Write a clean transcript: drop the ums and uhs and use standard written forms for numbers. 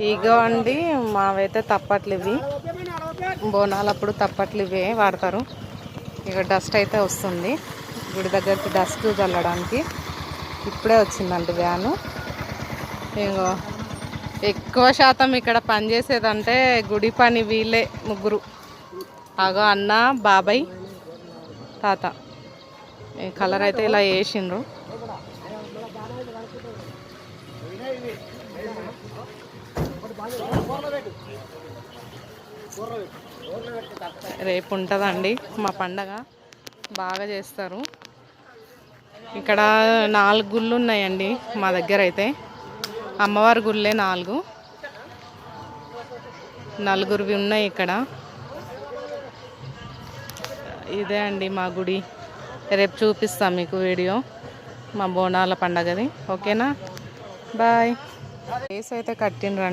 ఇగో అండి మావైతే తప్పట్లు ఇవి బోనాలప్పుడు తప్పట్లు ఇవే వాడతారు. ఇక డస్ట్ అయితే వస్తుంది గుడి దగ్గరికి డస్ట్ చల్లడానికి. ఇప్పుడే వచ్చిందండి వ్యాను. ఇగో ఎక్కువ శాతం ఇక్కడ పనిచేసేదంటే గుడి పని వీళ్ళే ముగ్గురు. అగో అన్న, బాబాయ్, తాత. ఈ కలర్ అయితే ఇలా వేసిండ్రు. రేపు ఉంటుందండి మా పండగ, బాగా చేస్తారు. ఇక్కడ 4 గుళ్ళు ఉన్నాయండి మా దగ్గర అయితే. అమ్మవారి గుళ్ళే 4, నలుగురివి ఉన్నాయి ఇక్కడ. ఇదే అండి మా గుడి. రేపు చూపిస్తాం మీకు వీడియో మా బోనాల పండగది. ఓకేనా, బాయ్. ప్లేస్ అయితే కట్టిండ్రండి.